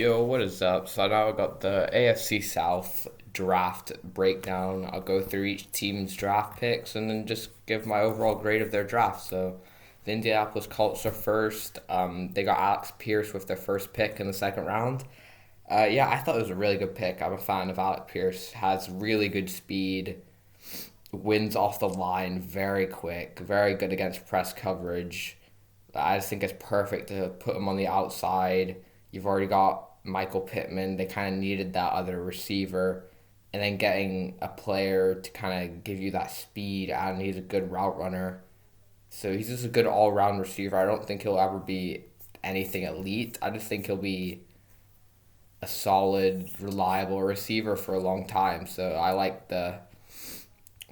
Yo, what is up? So now I got the AFC South draft breakdown. I'll go through each team's draft picks and then just give my overall grade of their draft. So the Indianapolis Colts are first. They got Alex Pierce with their first pick in the second round. Yeah, I thought it was a really good pick. I'm a fan of Alex Pierce. Has really good speed, wins off the line very quick, very good against press coverage. I just think it's perfect to put him on the outside. You've already got Michael Pittman. They kind of needed that other receiver. And then getting a player to kind of give you that speed, and he's a good route runner. So he's just a good all round receiver. I don't think he'll ever be anything elite. I just think he'll be a solid, reliable receiver for a long time. So I like the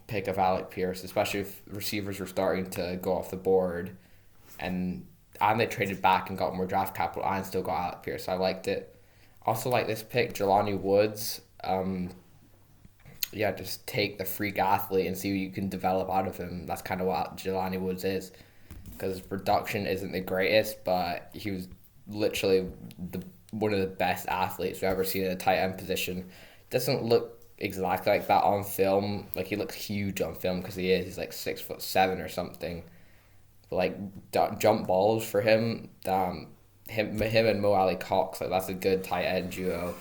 pick of Alec Pierce, especially if receivers were starting to go off the board and they traded back and got more draft capital and still got Alec Pierce. So I liked it. Also like this pick, Jelani Woods. Yeah, just take the freak athlete and see what you can develop out of him. That's kind of what Jelani Woods is. Because his production isn't the greatest, but he was literally one of the best athletes we've ever seen in a tight end position. Doesn't look exactly like that on film. Like, he looks huge on film because he is. He's like 6'7" or something. But like jump balls for him, him and Mo Ali Cox, like that's a good tight end duo.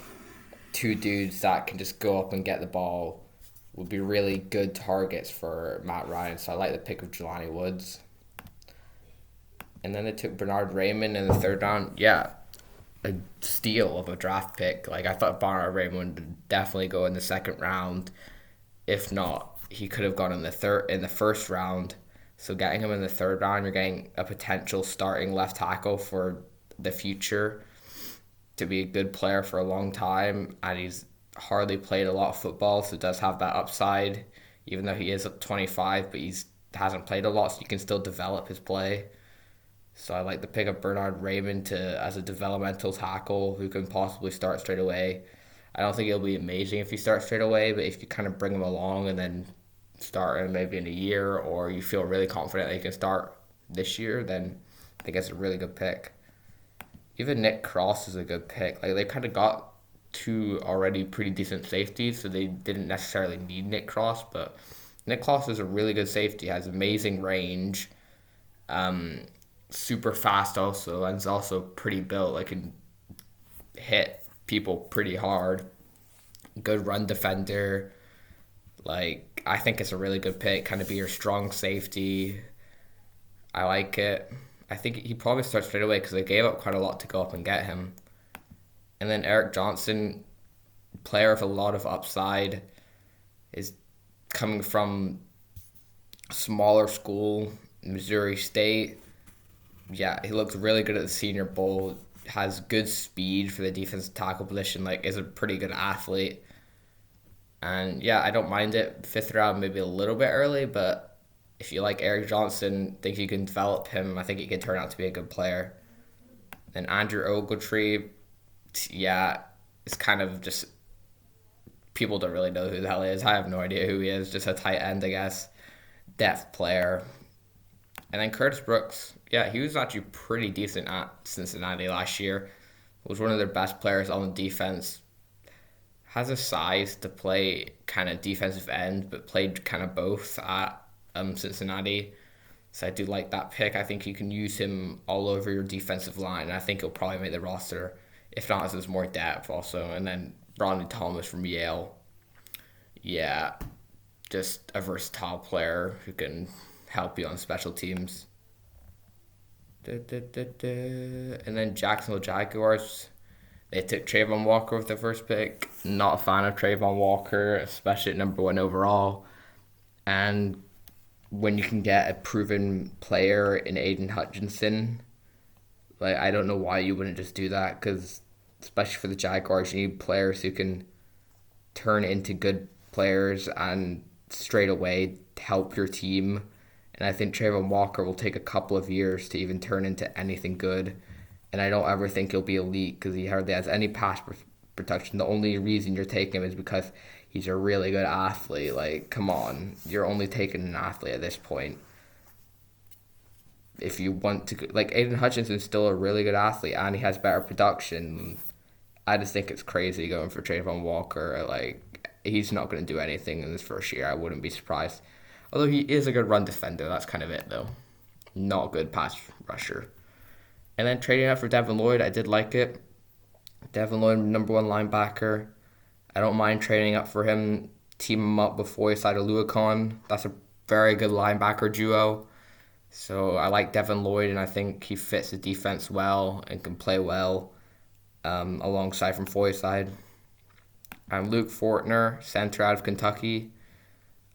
Two dudes that can just go up and get the ball would be really good targets for Matt Ryan. So I like the pick of Jelani Woods. And then they took Bernard Raymond in the third round. Yeah, a steal of a draft pick. Like, I thought Bernard Raymond would definitely go in the second round. If not, he could have gone in the first round. So getting him in the third round, you're getting a potential starting left tackle for the future to be a good player for a long time, and he's hardly played a lot of football, so does have that upside, even though he is at 25, but he's hasn't played a lot, so you can still develop his play. So I like the pick of Bernard Raymond to as a developmental tackle who can possibly start straight away. I don't think it'll be amazing if he starts straight away, but if you kind of bring him along and then start him maybe in a year, or you feel really confident that he can start this year, then I think it's a really good pick. Even Nick Cross is a good pick. Like, they kind of got two already pretty decent safeties, so they didn't necessarily need Nick Cross, but Nick Cross is a really good safety, has amazing range, super fast also, and is also pretty built. Like, can hit people pretty hard. Good run defender. Like, I think it's a really good pick. Kind of be your strong safety. I like it. I think he probably starts straight away because they gave up quite a lot to go up and get him. And then Eric Johnson, player of a lot of upside, is coming from a smaller school, Missouri State. Yeah, he looked really good at the Senior Bowl. Has good speed for the defensive tackle position. Like, is a pretty good athlete. And yeah, I don't mind it. Fifth round, maybe a little bit early, but if you like Eric Johnson, think you can develop him, I think he can turn out to be a good player. Then Andrew Ogletree, yeah, it's kind of just people don't really know who the hell he is. I have no idea who he is. Just a tight end, I guess. Depth player. And then Curtis Brooks, yeah, he was actually pretty decent at Cincinnati last year. Was one of their best players on the defense. Has a size to play kind of defensive end, but played kind of both at Cincinnati. So I do like that pick. I think you can use him all over your defensive line, and I think he'll probably make the roster. If not, there's more depth also. And then Ronnie Thomas from Yale. Yeah, just a versatile player who can help you on special teams. And then Jacksonville Jaguars. They took Trayvon Walker with the first pick. Not a fan of Trayvon Walker, especially at number one overall. And when you can get a proven player in Aiden Hutchinson, like, I don't know why you wouldn't just do that, because especially for the Jaguars, you need players who can turn into good players and straight away help your team. And I think Trayvon Walker will take a couple of years to even turn into anything good. And I don't ever think he'll be elite because he hardly has any pass protection. The only reason you're taking him is because he's a really good athlete. Like, come on. You're only taking an athlete at this point. If you want to, like, Aiden Hutchinson's still a really good athlete and he has better production. I just think it's crazy going for Trayvon Walker. He's not going to do anything in his first year. I wouldn't be surprised. Although he is a good run defender. That's kind of it, though. Not a good pass rusher. And then trading out for Devin Lloyd, I did like it. Devin Lloyd, number one linebacker. I don't mind trading up for him. Team him up with Foyeside Oluokun. That's a very good linebacker duo. So I like Devin Lloyd, and I think he fits the defense well and can play well alongside from Foyeside. Luke Fortner, center out of Kentucky.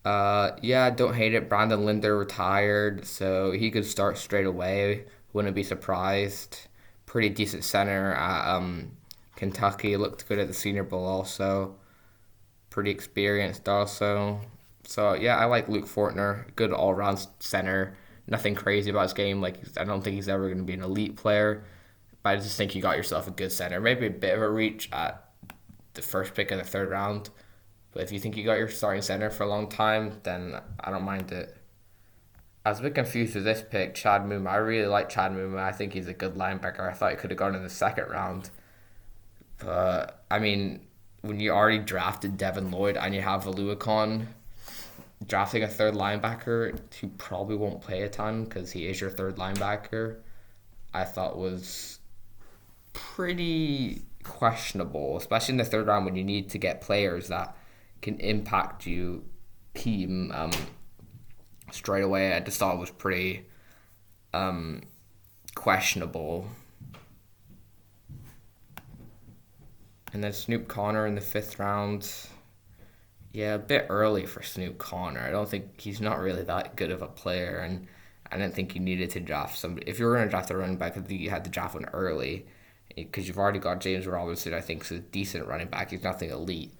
Yeah, don't hate it. Brandon Linder retired, so he could start straight away. Wouldn't be surprised. Pretty decent center at Kentucky. Looked good at the Senior Bowl also. Pretty experienced also. So, yeah, I like Luke Fortner. Good all-around center. Nothing crazy about his game. I don't think he's ever going to be an elite player. But I just think you got yourself a good center. Maybe a bit of a reach at the first pick of the third round. But if you think you got your starting center for a long time, then I don't mind it. I was a bit confused with this pick, Chad Muma. I really like Chad Muma. I think he's a good linebacker. I thought he could have gone in the second round. But, I mean, when you already drafted Devin Lloyd and you have Oluokun, drafting a third linebacker who probably won't play a ton because he is your third linebacker, I thought was pretty questionable, especially in the third round when you need to get players that can impact you team straight away. I just thought it was pretty questionable. And then Snoop Connor in the fifth round. Yeah, a bit early for Snoop Connor. I don't think he's not really that good of a player, and I didn't think you needed to draft somebody. If you were going to draft a running back, I think you had to draft one early because you've already got James Robinson. I think is a decent running back. He's nothing elite,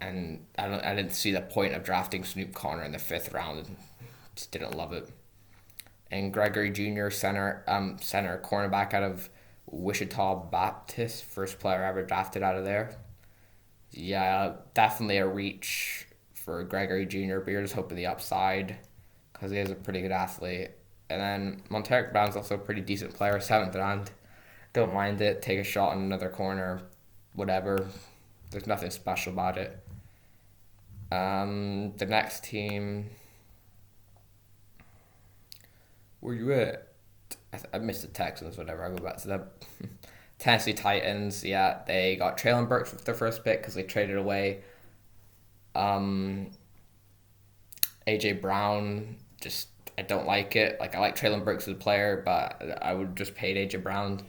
and I didn't see the point of drafting Snoop Connor in the fifth round. Just didn't love it. And Gregory Jr. center cornerback out of Wichita Baptist, first player ever drafted out of there. Yeah, definitely a reach for Gregory Jr., but you're just hoping the upside because he is a pretty good athlete. And then Monteric Brown's also a pretty decent player, seventh round. Don't mind it. Take a shot on another corner, whatever. There's nothing special about it. The next team, where you at? I missed the Texans, whatever. I'll go back to the Tennessee Titans. Yeah, they got Traylon Burks with their first pick because they traded away A.J. Brown. Just, I don't like it. I like Traylon Burks as a player, but I would just pay A.J. Brown.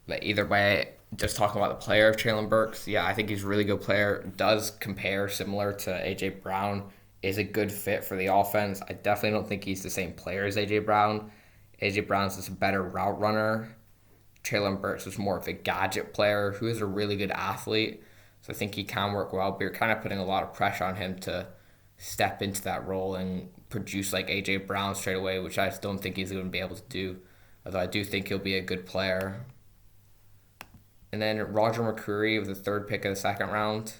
But either way, just talking about the player of Traylon Burks, yeah, I think he's a really good player. Does compare similar to A.J. Brown. Is a good fit for the offense. I definitely don't think he's the same player as A.J. Brown. A.J. Brown's just a better route runner. Traylon Burks was more of a gadget player who is a really good athlete. So I think he can work well, but you're kind of putting a lot of pressure on him to step into that role and produce like A.J. Brown straight away, which I just don't think he's going to be able to do. Although I do think he'll be a good player. And then Roger McCreary with the third pick of the second round.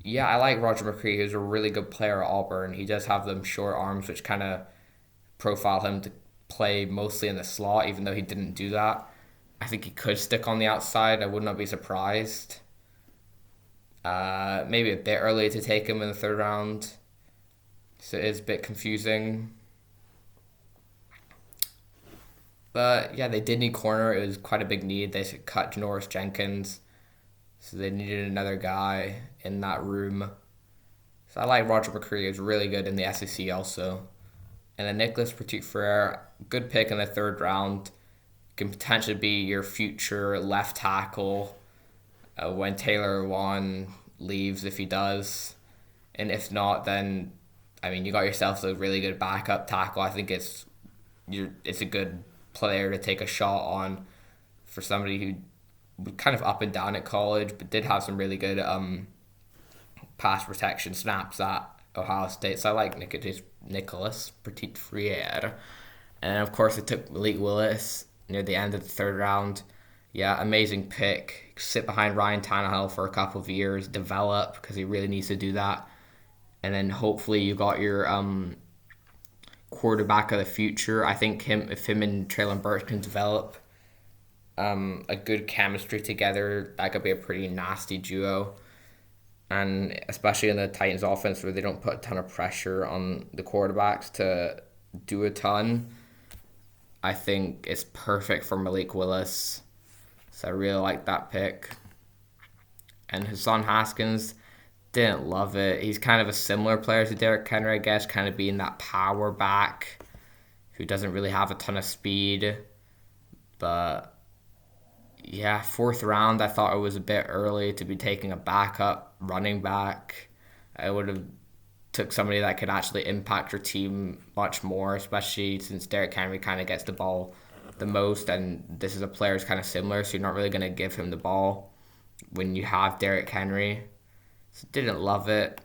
Yeah, I like Roger McCreary. He's a really good player at Auburn. He does have them short arms, which kind of profile him to play mostly in the slot, even though he didn't do that. I think he could stick on the outside. I would not be surprised. Maybe a bit early to take him in the third round. So it is a bit confusing. But yeah, they did need corner. It was quite a big need. They cut Janoris Jenkins. So they needed another guy in that room. So I like Roger McCreary. He was really good in the SEC also. And then Nicholas Petit-Frere, good pick in the third round. Can potentially be your future left tackle when Taylor Wan leaves, if he does. And if not, then, I mean, you got yourself a really good backup tackle. I think it's a good player to take a shot on for somebody who was kind of up and down at college, but did have some really good pass protection snaps at Ohio State. So I like Nicholas Petit-Frere. And of course, it took Malik Willis near the end of the third round. Yeah, amazing pick. Sit behind Ryan Tannehill for a couple of years, develop, because he really needs to do that. And then hopefully you got your quarterback of the future. I think if him and Traylon Burks can develop, a good chemistry together. That could be a pretty nasty duo. And especially in the Titans offense where they don't put a ton of pressure on the quarterbacks to do a ton, I think it's perfect for Malik Willis. So I really like that pick. And Hassan Haskins, didn't love it. He's kind of a similar player to Derrick Henry, I guess, kind of being that power back who doesn't really have a ton of speed. But yeah, fourth round, I thought it was a bit early to be taking a backup running back. I would have took somebody that could actually impact your team much more, especially since Derrick Henry kind of gets the ball the most, and this is a player who's kind of similar, so you're not really going to give him the ball when you have Derrick Henry. So didn't love it.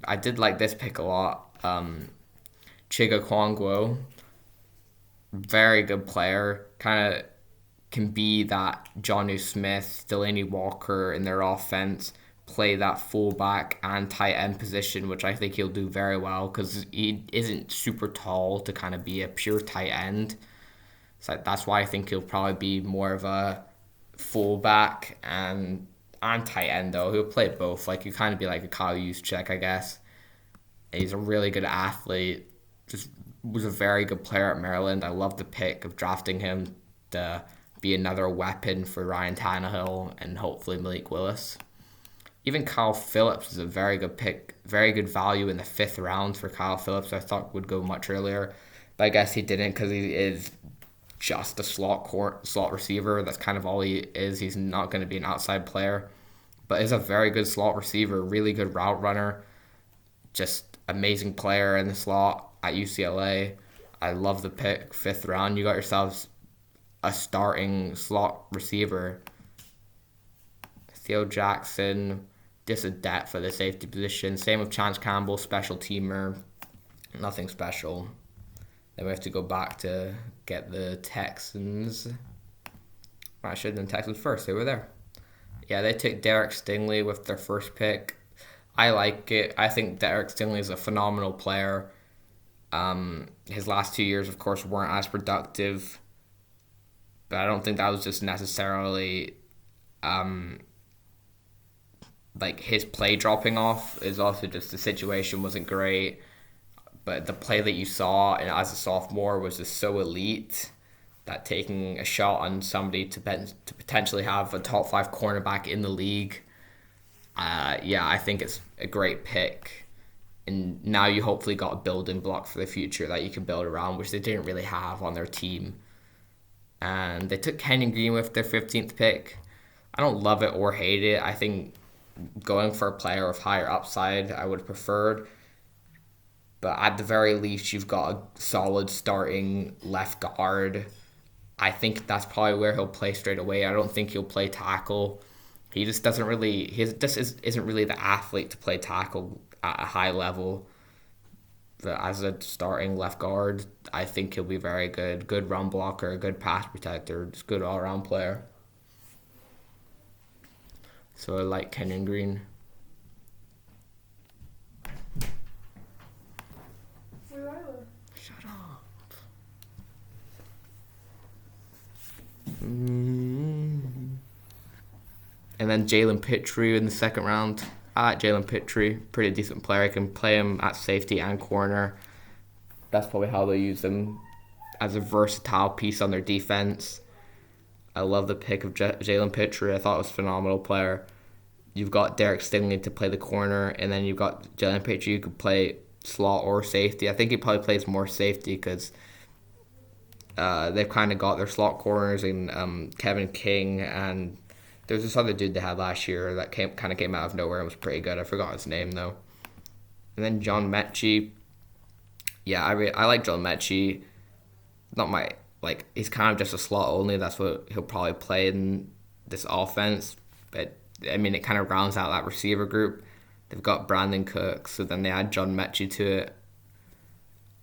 I did like this pick a lot. Chiga Kwangwo, very good player, kind of can be that Jonnu Smith, Delaney Walker in their offense, play that fullback and tight end position, which I think he'll do very well because he isn't super tall to kind of be a pure tight end. So that's why I think he'll probably be more of a fullback and tight end though. He'll play both. Like, you kind of be like a Kyle Juszczyk, I guess. He's a really good athlete. Just was a very good player at Maryland. I love the pick of drafting him to be another weapon for Ryan Tannehill and hopefully Malik Willis. Even Kyle Phillips is a very good pick, very good value in the 5th round for Kyle Phillips. I thought would go much earlier, but I guess he didn't because he is just a slot receiver. That's kind of all he is. He's not going to be an outside player, but is a very good slot receiver, really good route runner, just amazing player in the slot at UCLA. I love the pick, 5th round. You got yourselves a starting slot receiver. Theo Jackson, just a depth for the safety position. Same with Chance Campbell, special teamer. Nothing special. Then we have to go back to get the Texans. I should have done Texans first. They were there. Yeah, they took Derek Stingley with their first pick. I like it. I think Derek Stingley is a phenomenal player. His last 2 years, of course, weren't as productive. But I don't think that was just necessarily like his play dropping off. Is also just the situation wasn't great. But the play that you saw as a sophomore was just so elite that taking a shot on somebody to potentially have a top 5 cornerback in the league, I think it's a great pick. And now you hopefully got a building block for the future that you can build around, which they didn't really have on their team. And they took Kenyon Green with their 15th pick. I don't love it or hate it. I think going for a player of higher upside, I would have preferred. But at the very least, you've got a solid starting left guard. I think that's probably where he'll play straight away. I don't think he'll play tackle. He just doesn't really. Isn't really the athlete to play tackle at a high level. But as a starting left guard, I think he'll be very good. Good run blocker, good pass protector, just good all around player. So I like Kenyon Green. Shut up. And then Jalen Pitre in the 2nd round. I like Jalen Pitre, pretty decent player. I can play him at safety and corner. That's probably how they use him, as a versatile piece on their defense. I love the pick of Jalen Pitre. I thought it was a phenomenal player. You've got Derek Stingley to play the corner, and then you've got Jalen Pitre who could play slot or safety. I think he probably plays more safety because they've kind of got their slot corners in Kevin King, and there's this other dude they had last year that came out of nowhere and was pretty good. I forgot his name though. And then John Mechie. Yeah, I like John Mechie. Not my he's kind of just a slot only. That's what he'll probably play in this offense. But I mean, it kind of rounds out that receiver group. They've got Brandon Cooks, so then they add John Mechie to it,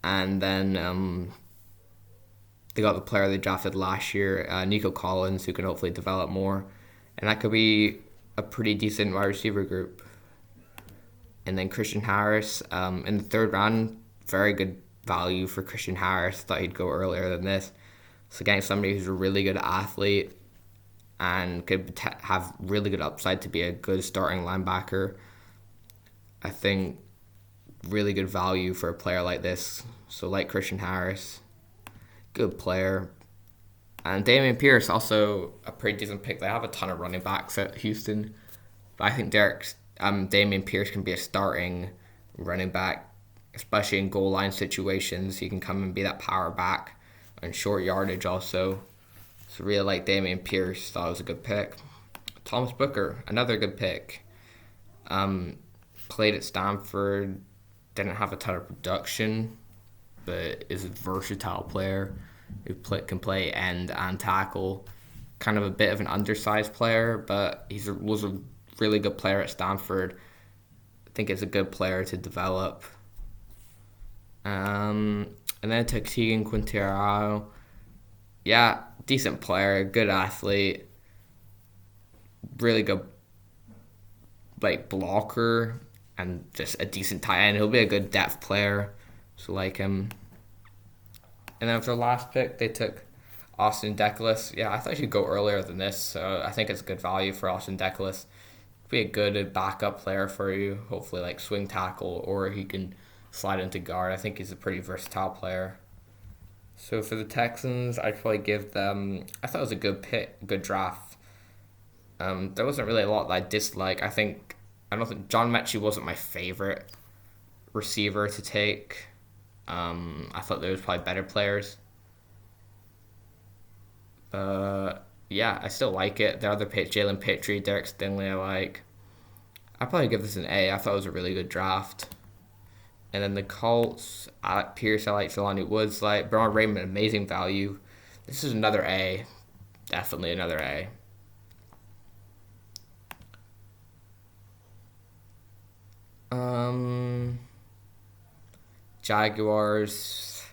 and then they got the player they drafted last year, Nico Collins, who can hopefully develop more. And that could be a pretty decent wide receiver group. And then Christian Harris in the 3rd round, very good value for Christian Harris. Thought he'd go earlier than this. So getting somebody who's a really good athlete and could have really good upside to be a good starting linebacker. I think really good value for a player like this. So like Christian Harris, good player. And Dameon Pierce, also a pretty decent pick. They have a ton of running backs at Houston. But I think Dameon Pierce can be a starting running back, especially in goal line situations. He can come and be that power back and short yardage also. So really like Dameon Pierce. Thought it was a good pick. Thomas Booker, another good pick. Played at Stanford, didn't have a ton of production, but is a versatile player who can play end and tackle. Kind of a bit of an undersized player, but was a really good player at Stanford. I think it's a good player to develop. And then I took Tegan Quintero. Yeah, decent player, good athlete, really good blocker, and just a decent tight end. He'll be a good depth player, so like him. And then for the last pick, they took Austin Deculus. Yeah, I thought he should go earlier than this, so I think it's good value for Austin Deculus. Be a good backup player for you, hopefully like swing tackle, or he can slide into guard. I think he's a pretty versatile player. So for the Texans, I'd probably give them. I thought it was a good pick, good draft. There wasn't really a lot that I dislike. I don't think John Mechie wasn't my favorite receiver to take. I thought there was probably better players. Yeah, I still like it. The other pick, Jalen Pitre, Derek Stingley, I like. I'd probably give this an A. I thought it was a really good draft. And then the Colts, Alec Pierce, I like Jelani Woods, like Braun Raymond, amazing value. This is another A. Definitely another A. Jaguars,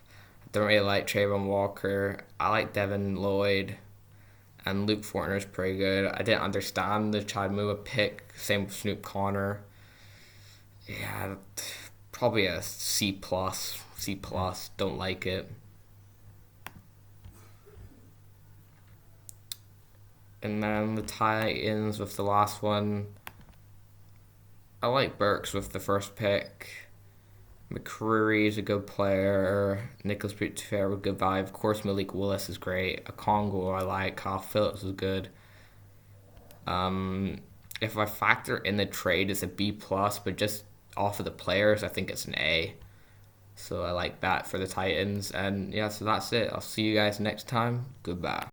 don't really like Trayvon Walker. I like Devin Lloyd, and Luke Fortner is pretty good. I didn't understand the Chadmua pick. Same with Snoop Connor. Yeah, probably a C plus. C plus. Don't like it. And then the Titans with the last one. I like Burks with the first pick. McCreary is a good player. Nicholas Putfair with good vibe. Of course, Malik Willis is great. A Congo I like. Kyle Phillips is good. If I factor in the trade, it's a B plus, but just off of the players, I think it's an A. So I like that for the Titans. And yeah, so that's it. I'll see you guys next time. Goodbye.